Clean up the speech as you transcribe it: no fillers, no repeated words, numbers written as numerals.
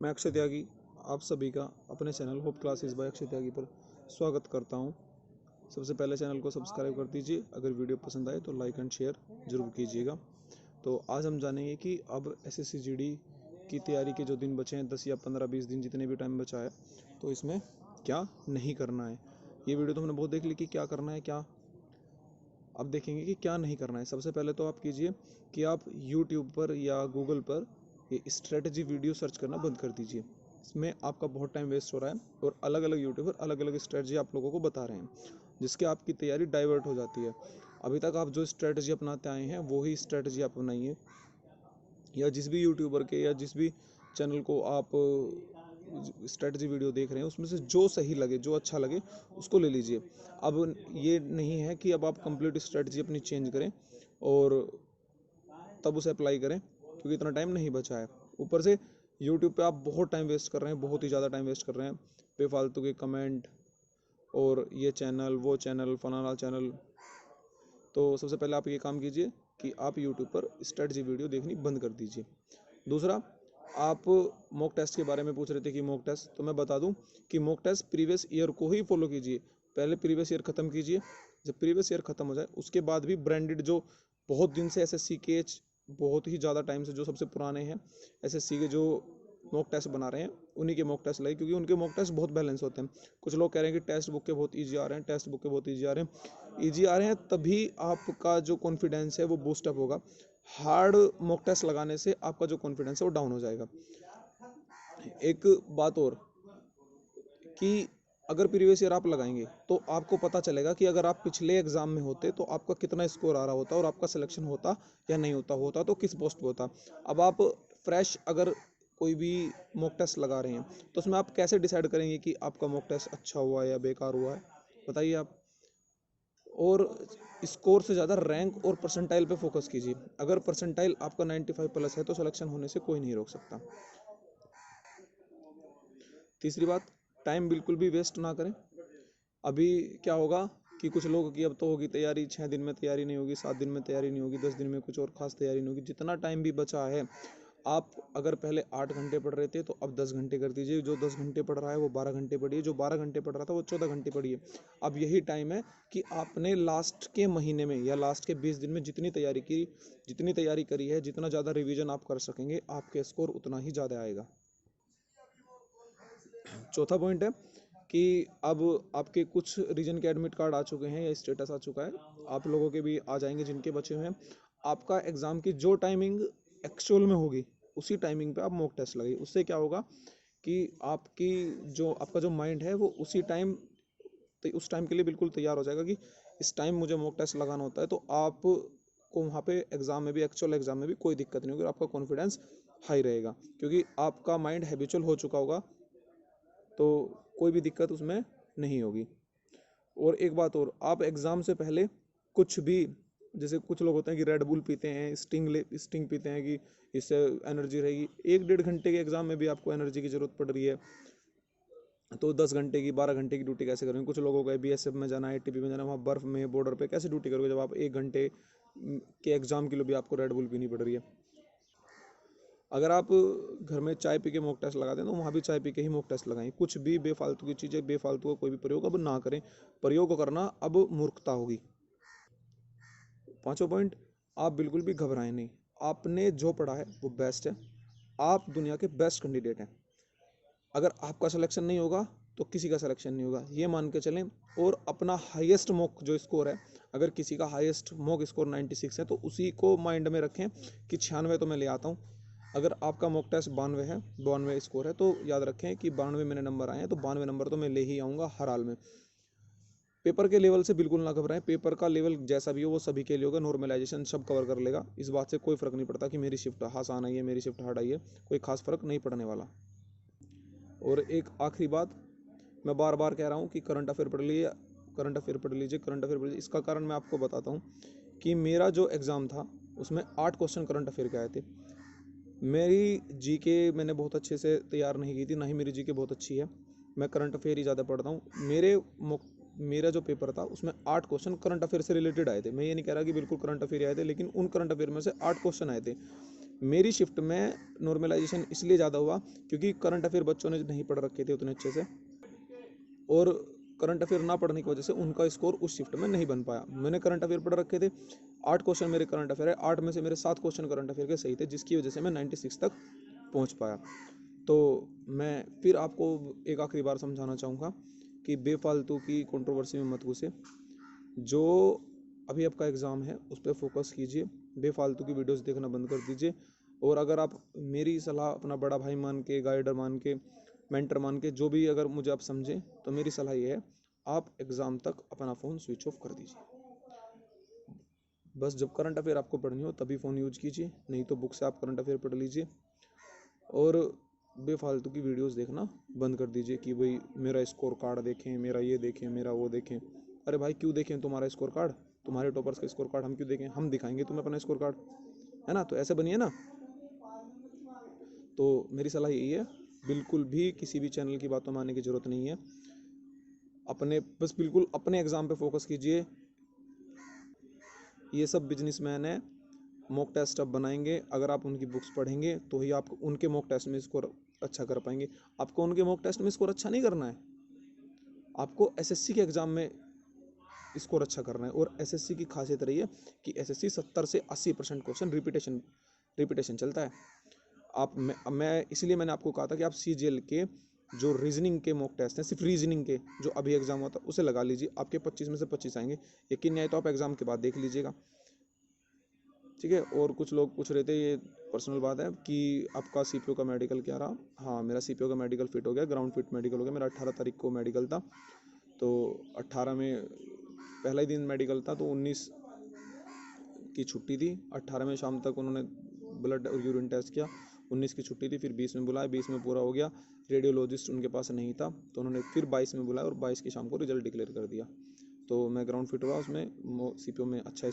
मैं अक्षय त्यागी आप सभी का अपने channel hope classes by Akshay Tyagi पर स्वागत करता हूं। सबसे पहले चैनल को सब्सक्राइब कर दीजिए। अगर वीडियो पसंद आए तो लाइक एंड शेयर जरूर कीजिएगा। तो आज हम जानेंगे कि अब एसएससी जीडी की तैयारी के जो दिन बचे हैं 10 या 15-20 दिन जितने भी टाइम बचा है, तो इसमें क्या नहीं करना है। ये वीडियो तो हमने बहुत देख ली कि क्या करना है, क्या अब देखेंगे कि क्या नहीं करना है। सबसे पहले तो आप कीजिए कि आप यूट्यूब पर या गूगल पर ये स्ट्रेटजी वीडियो सर्च करना बंद कर दीजिए। इसमें आपका बहुत टाइम वेस्ट हो रहा है और अलग अलग यूट्यूबर अलग अलग स्ट्रेटजी आप लोगों को बता रहे हैं, जिसके आपकी तैयारी डाइवर्ट हो जाती है। अभी तक आप जो स्ट्रेटजी अपनाते आए हैं वो ही स्ट्रेटजी आप अपनाइए, या जिस भी यूट्यूबर के या जिस भी चैनल को आप स्ट्रेटजी वीडियो देख रहे हैं उसमें से जो सही लगे, जो अच्छा लगे उसको ले लीजिए। अब ये नहीं है कि अब आप कंप्लीट स्ट्रेटजी अपनी चेंज करें और तब उसे अप्लाई करें, क्योंकि इतना टाइम नहीं बचा है। ऊपर से यूट्यूब पे आप बहुत टाइम वेस्ट कर रहे हैं, बहुत ही ज़्यादा टाइम वेस्ट कर रहे हैं बेफालतू के कमेंट और ये चैनल वो चैनल फलाना चैनल। तो सबसे पहले आप ये काम कीजिए कि आप यूट्यूब पर स्ट्रेटजी वीडियो देखनी बंद कर दीजिए। दूसरा, आप मॉक टेस्ट के बारे में पूछ रहे थे कि मॉक टेस्ट, तो मैं बता दूं कि मॉक टेस्ट प्रीवियस ईयर को ही फॉलो कीजिए। पहले प्रीवियस ईयर ख़त्म कीजिए, जब प्रीवियस ईयर ख़त्म हो जाए उसके बाद भी ब्रांडेड जो बहुत दिन से एसएससी के बहुत ही ज़्यादा टाइम से जो सबसे पुराने हैं एसएससी के जो मॉक टेस्ट बना रहे हैं उन्हीं के मॉक टेस्ट लगे, क्योंकि उनके मॉक टेस्ट बहुत बैलेंस होते हैं। कुछ लोग कह रहे हैं कि टेस्ट बुक के बहुत ईजी आ रहे हैं, टेस्ट बुक के बहुत ईजी आ रहे हैं। ईजी आ रहे हैं तभी आपका जो कॉन्फिडेंस है वो बूस्टअप होगा। हार्ड मॉक टेस्ट लगाने से आपका जो कॉन्फिडेंस है वो डाउन हो जाएगा। एक बात और कि अगर प्रीवियस ईयर आप लगाएंगे तो आपको पता चलेगा कि अगर आप पिछले एग्जाम में होते तो आपका कितना स्कोर आ रहा होता और आपका सिलेक्शन होता या नहीं होता तो किस पोस्ट पे होता। अब आप फ्रेश अगर कोई भी मॉक टेस्ट लगा रहे हैं तो उसमें आप कैसे डिसाइड करेंगे कि आपका मॉक टेस्ट अच्छा हुआ है या बेकार हुआ है, बताइए आप। और स्कोर से ज़्यादा रैंक और परसेंटाइल पे फोकस कीजिए। अगर परसेंटाइल आपका 95 प्लस है तो सिलेक्शन होने से कोई नहीं रोक सकता। तीसरी बात, टाइम बिल्कुल भी वेस्ट ना करें। अभी क्या होगा कि कुछ लोगों की अब तो होगी तैयारी 6 दिन में तैयारी नहीं होगी, 7 दिन में तैयारी नहीं होगी, 10 दिन में कुछ और खास तैयारी नहीं होगी। जितना टाइम भी बचा है, आप अगर पहले 8 घंटे पढ़ रहे थे तो अब 10 घंटे कर दीजिए। जो 10 घंटे पढ़ रहा है वो 12 घंटे पढ़िए, जो 12 घंटे पढ़ रहा था वो 14 घंटे पढ़िए। अब यही टाइम है कि आपने लास्ट के महीने में या लास्ट के 20 दिन में जितनी तैयारी करी है, जितना ज़्यादा रिविजन आप कर सकेंगे आपके स्कोर उतना ही ज़्यादा आएगा। चौथा पॉइंट है कि अब आपके कुछ रीजन के एडमिट कार्ड आ चुके हैं या स्टेटस आ चुका है, आप लोगों के भी आ जाएंगे जिनके बचे हुए हैं। आपका एग्ज़ाम की जो टाइमिंग एक्चुअल में होगी उसी टाइमिंग पे आप मॉक टेस्ट लगाइए। उससे क्या होगा कि आपका जो माइंड है वो उस टाइम के लिए बिल्कुल तैयार हो जाएगा कि इस टाइम मुझे मॉक टेस्ट लगाना होता है। तो आपको वहाँ पे एग्ज़ाम में भी, एक्चुअल एग्ज़ाम में भी कोई दिक्कत नहीं होगी और आपका कॉन्फिडेंस हाई रहेगा, क्योंकि आपका माइंड हैबिचुअल हो चुका होगा, तो कोई भी दिक्कत उसमें नहीं होगी। और एक बात और, आप एग्ज़ाम से पहले कुछ भी, जैसे कुछ लोग होते हैं कि रेड बुल पीते हैं, स्टिंग पीते हैं कि इससे एनर्जी रहेगी। 1-1.5 घंटे के एग्ज़ाम में भी आपको एनर्जी की ज़रूरत पड़ रही है, तो 10 घंटे की 12 घंटे की ड्यूटी कैसे करेंगे। कुछ लोगों को बीएसएफ में जाना है, टीपी में जाना है, वहाँ बर्फ़ में बॉर्डर पे कैसे ड्यूटी करोगे जब आप 1 घंटे के एग्ज़ाम के लिए भी आपको रेड बुल पीनी पड़ रही है। अगर आप घर में चाय पी के मॉक टेस्ट लगाते हैं तो वहाँ भी चाय पी के ही मॉक टेस्ट लगाएं। कुछ भी बेफालतू की चीज़ें, बेफालतू का कोई भी प्रयोग अब ना करें। प्रयोग करना अब मूर्खता होगी। पांचवा पॉइंट, आप बिल्कुल भी घबराएं नहीं। आपने जो पढ़ा है वो बेस्ट है, आप दुनिया के बेस्ट कैंडिडेट हैं। अगर आपका सिलेक्शन नहीं होगा तो किसी का सिलेक्शन नहीं होगा, ये मान के चलें। और अपना हाईएस्ट मॉक जो स्कोर है, अगर किसी का हाईएस्ट मॉक स्कोर 96 है तो उसी को माइंड में रखें कि 96 तो मैं ले आता हूँ। अगर आपका मॉक टेस्ट 92 है, 92 स्कोर है, तो याद रखें कि 92 मेरे नंबर आए हैं तो 92 नंबर तो मैं ले ही आऊँगा हर हाल में। पेपर के लेवल से बिल्कुल ना घबराएं। पेपर का लेवल जैसा भी हो वो सभी के लिए होगा, नॉर्मलाइजेशन सब कवर कर लेगा। इस बात से कोई फ़र्क नहीं पड़ता कि मेरी शिफ्ट आसान आई है, मेरी शिफ्ट हार्ड आई है, कोई खास फ़र्क नहीं पड़ने वाला। और एक आखिरी बात, मैं बार बार कह रहा हूँ कि करंट अफेयर पढ़ लीजिए, करंट अफेयर पढ़ लीजिए, करंट अफेयर पढ़ लीजिए। इसका कारण मैं आपको बताता हूँ कि मेरा जो एग्ज़ाम था उसमें 8 क्वेश्चन करंट अफेयर के आए थे। मेरी जीके मैंने बहुत अच्छे से तैयार नहीं की थी, ना ही मेरी जीके बहुत अच्छी है। मैं करंट अफेयर ही ज़्यादा पढ़ता हूँ। मेरा जो पेपर था उसमें 8 क्वेश्चन करंट अफेयर से रिलेटेड आए थे। मैं ये नहीं कह रहा कि बिल्कुल करंट अफेयर आए थे, लेकिन उन करंट अफेयर में से 8 क्वेश्चन आए थे। मेरी शिफ्ट में नॉर्मलाइजेशन इसलिए ज़्यादा हुआ क्योंकि करंट अफेयर बच्चों ने नहीं पढ़ रखे थे उतने अच्छे से, और करंट अफेयर ना पढ़ने की वजह से उनका स्कोर उस शिफ्ट में नहीं बन पाया। मैंने करंट अफेयर पढ़ रखे थे, 8 क्वेश्चन मेरे करंट अफेयर है, 8 में से मेरे 7 क्वेश्चन करंट अफेयर के सही थे, जिसकी वजह से मैं 96 तक पहुंच पाया। तो मैं फिर आपको एक आखिरी बार समझाना चाहूँगा कि बेफालतू की कंट्रोवर्सी में मत घुसे। जो अभी आपका एग्ज़ाम है उस पर फोकस कीजिए, बेफालतू की वीडियोस देखना बंद कर दीजिए। और अगर आप मेरी सलाह अपना बड़ा भाई मान के, गाइडर मान के, मेंटर मान के, जो भी अगर मुझे आप समझें, तो मेरी सलाह ये है, आप एग्ज़ाम तक अपना फ़ोन स्विच ऑफ कर दीजिए। बस जब करंट अफेयर आपको पढ़नी हो तभी फ़ोन यूज कीजिए, नहीं तो बुक से आप करंट अफेयर पढ़ लीजिए। और बेफालतू की वीडियोस देखना बंद कर दीजिए कि भाई मेरा स्कोर कार्ड देखें, मेरा ये देखें, मेरा वो देखें। अरे भाई क्यों देखें तुम्हारा स्कोर कार्ड? तुम्हारे टॉपर्स का स्कोर कार्ड हम क्यों देखें? हम दिखाएंगे तुम्हें अपना स्कोर कार्ड, है ना? तो ऐसे बनिए ना। तो मेरी सलाह यही है, बिल्कुल भी किसी भी चैनल की बातों मानने की ज़रूरत नहीं है। अपने बस बिल्कुल अपने एग्ज़ाम पे फोकस कीजिए। ये सब बिजनेसमैन है, मॉक टेस्ट अब बनाएंगे, अगर आप उनकी बुक्स पढ़ेंगे तो ही आप उनके मॉक टेस्ट में स्कोर अच्छा कर पाएंगे। आपको उनके मॉक टेस्ट में स्कोर अच्छा नहीं करना है, आपको एसएससी के एग्ज़ाम में स्कोर अच्छा करना है। और एसएससी की खासियत रही है कि एसएससी 70 से 80% क्वेश्चन रिपीटेशन चलता है। मैं इसलिए मैंने आपको कहा था कि आप सीजीएल के जो रीजनिंग के मॉक टेस्ट हैं, सिर्फ रीजनिंग के जो अभी एग्जाम होता है उसे लगा लीजिए, आपके 25 में से 25 आएंगे। यकीन नहीं आए तो आप एग्जाम के बाद देख लीजिएगा, ठीक है। और कुछ लोग पूछ रहे थे, ये पर्सनल बात है, कि आपका सीपीओ का मेडिकल क्या रहा? हाँ, मेरा सीपीओ का मेडिकल फिट हो गया, ग्राउंड फिट मेडिकल हो गया। मेरा 18 तारीख को मेडिकल था, तो 18 में पहला ही दिन मेडिकल था, तो 19 की छुट्टी थी। 18 में शाम तक उन्होंने ब्लड और यूरिन टेस्ट किया, 19 की छुट्टी थी, फिर 20 में बुलाया, 20 में पूरा हो गया। रेडियोलॉजिस्ट उनके पास नहीं था, तो उन्होंने फिर 22 में बुलाया और 22 की शाम को रिजल्ट डिक्लेयर कर दिया। तो मैं ग्राउंड फिट हुआ, उसमें सीपीओ में अच्छा